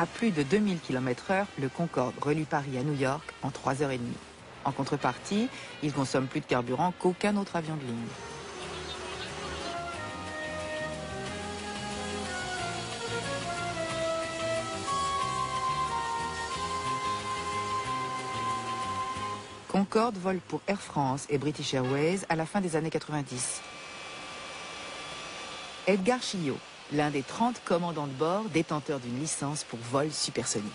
À plus de 2000 km/h, le Concorde relie Paris à New York en 3h30. En contrepartie, il consomme plus de carburant qu'aucun autre avion de ligne. Concorde vole pour Air France et British Airways à la fin des années 90. Edgar Chillot, l'un des 30 commandants de bord détenteurs d'une licence pour vol supersonique.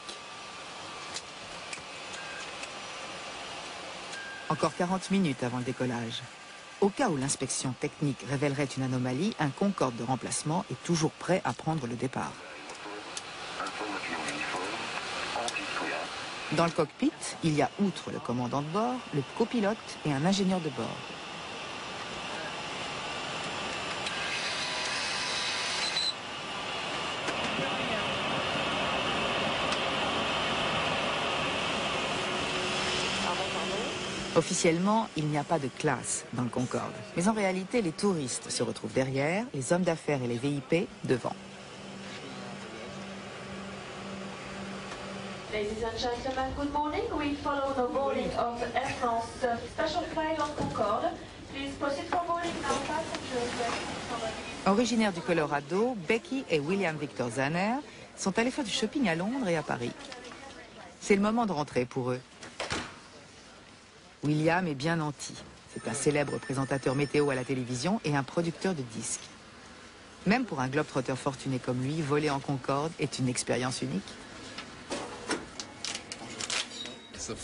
Encore 40 minutes avant le décollage. Au cas où l'inspection technique révélerait une anomalie, un Concorde de remplacement est toujours prêt à prendre le départ. Dans le cockpit, il y a outre le commandant de bord, le copilote et un ingénieur de bord. Officiellement, il n'y a pas de classe dans le Concorde. Mais en réalité, les touristes se retrouvent derrière, les hommes d'affaires et les VIP devant. Ladies and gentlemen, good morning. We follow the boarding of Air France special flight on Concorde. Please proceed for boarding now. Passengers. Originaires du Colorado, Becky et William Victor Zanner sont allés faire du shopping à Londres et à Paris. C'est le moment de rentrer pour eux. William est bien nanti. C'est un célèbre présentateur météo à la télévision et un producteur de disques. Même pour un globetrotter fortuné comme lui, voler en Concorde est une expérience unique. C'est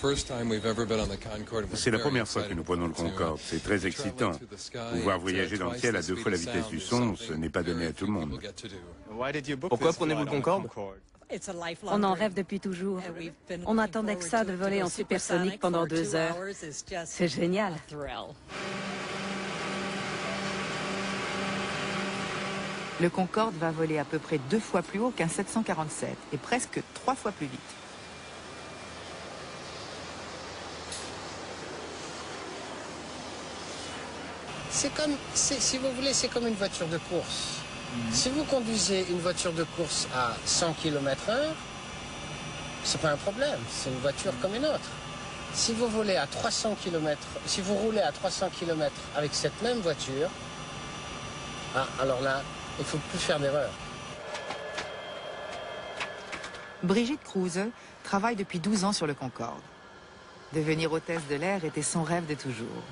la première fois que nous prenons le Concorde. C'est très excitant. Pouvoir voyager dans le ciel à 2 fois la vitesse du son, ce n'est pas donné à tout le monde. Pourquoi prenez-vous le Concorde? On en rêve depuis toujours. On attendait que ça de voler en supersonique pendant 2 heures. C'est génial. Le Concorde va voler à peu près 2 fois plus haut qu'un 747 et presque 3 fois plus vite. Si vous voulez, c'est comme une voiture de course. Si vous conduisez une voiture de course à 100 km/h, c'est pas un problème, c'est une voiture comme une autre. Si vous volez à 300 km, si vous roulez à 300 km avec cette même voiture, alors là, il ne faut plus faire d'erreur. Brigitte Kruse travaille depuis 12 ans sur le Concorde. Devenir hôtesse de l'air était son rêve de toujours.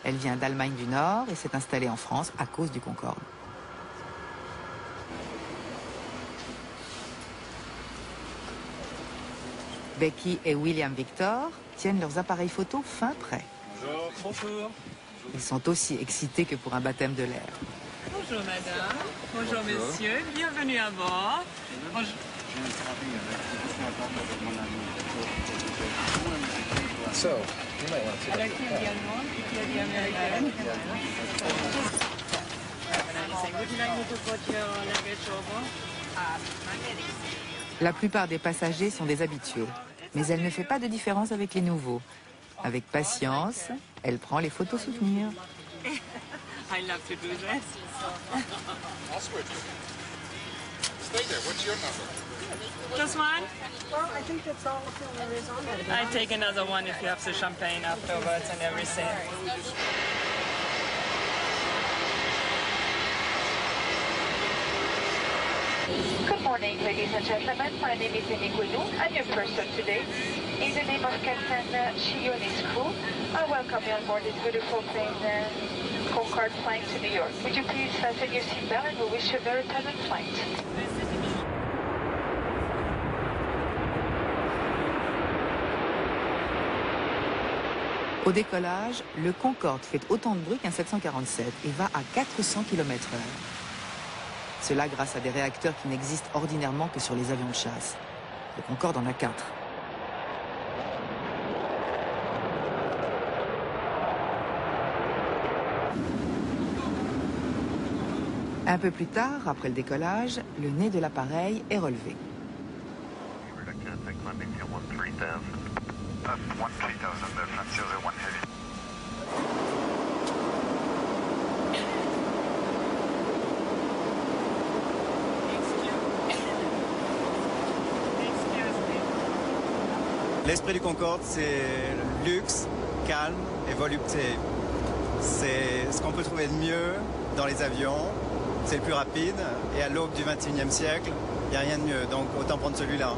Elle vient d'Allemagne du Nord et s'est installée en France à cause du Concorde. Becky et William Victor tiennent leurs appareils photo fin prêts. Bonjour. Bonjour. Ils sont aussi excités que pour un baptême de l'air. Bonjour madame, bonjour messieurs, bienvenue à bord. Bonjour. So, you might want to. Alors qui a dit allemande et qui a dit américaine? Would you like me to put your luggage over? La plupart des passagers sont des habitués, mais elle ne fait pas de différence avec les nouveaux. Avec patience, elle prend les photos souvenirs. I love to do that. I'll switch. Stay there. What's your number? Just one? Well, I think that's all there is on that. I take another one if you have the champagne afterwards and everything. Good morning, ladies and gentlemen. My name is Amy Gounou. I'm your person today. In the name of Captain Chillot and his crew, I welcome you on board this beautiful plane, Concorde flying to New York. Would you please fasten your seatbelt and we wish you a very pleasant flight. Au décollage, le Concorde fait autant de bruit qu'un 747 et va à 400 km/h. Cela grâce à des réacteurs qui n'existent ordinairement que sur les avions de chasse. Le Concorde en a 4. Un peu plus tard, après le décollage, le nez de l'appareil est relevé. L'esprit du Concorde, c'est luxe, calme et volupté. C'est ce qu'on peut trouver de mieux dans les avions. C'est le plus rapide. Et à l'aube du XXIe siècle, il n'y a rien de mieux. Donc autant prendre celui-là.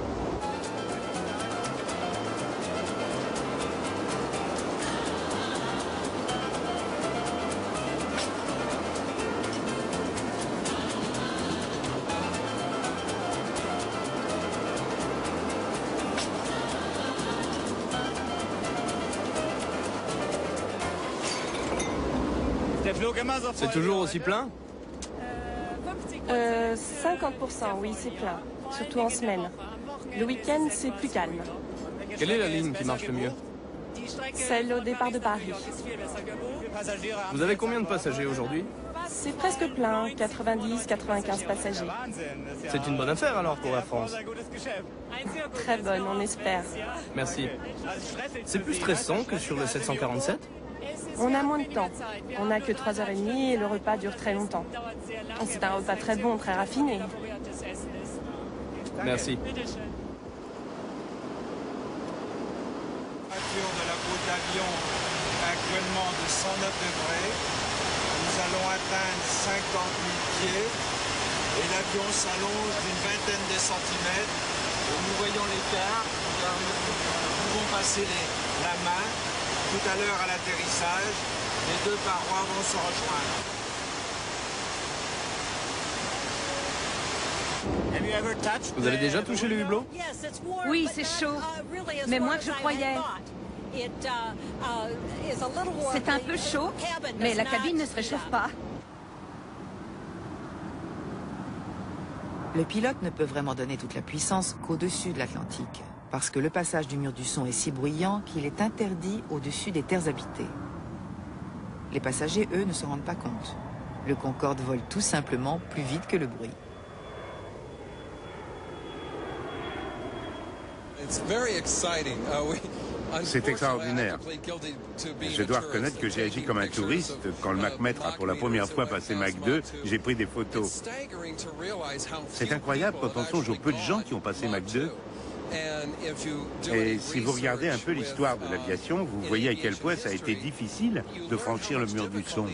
C'est toujours aussi plein? 50%, oui, c'est plein. Surtout en semaine. Le week-end, c'est plus calme. Quelle est la ligne qui marche le mieux? Celle au départ de Paris. Vous avez combien de passagers aujourd'hui? C'est presque plein, 90-95 passagers. C'est une bonne affaire alors pour Air France. Très bonne, on espère. Merci. C'est plus stressant que sur le 747? On a moins de temps. On n'a que 3h30 et le repas dure très longtemps. C'est un repas très bon, très raffiné. Merci. Température de la peau d'avion actuellement de 109 degrés. Nous allons atteindre 50 000 pieds et l'avion s'allonge d'une vingtaine de centimètres. Et nous voyons l'écart. Nous pouvons passer la main. Tout à l'heure à l'atterrissage, les deux parois vont se rejoindre. Vous avez déjà touché le hublot? Oui, c'est chaud. Mais moins que je croyais. C'est un peu chaud, mais la cabine ne se réchauffe pas. Le pilote ne peut vraiment donner toute la puissance qu'au-dessus de l'Atlantique, parce que le passage du mur du son est si bruyant qu'il est interdit au-dessus des terres habitées. Les passagers, eux, ne se rendent pas compte. Le Concorde vole tout simplement plus vite que le bruit. C'est extraordinaire. Je dois reconnaître que j'ai agi comme un touriste. Quand le Mach-mètre a pour la première fois passé Mach 2, j'ai pris des photos. C'est incroyable quand on songe aux peu de gens qui ont passé Mach 2. Et si vous regardez un peu l'histoire de l'aviation, vous voyez à quel point ça a été difficile de franchir le mur du son.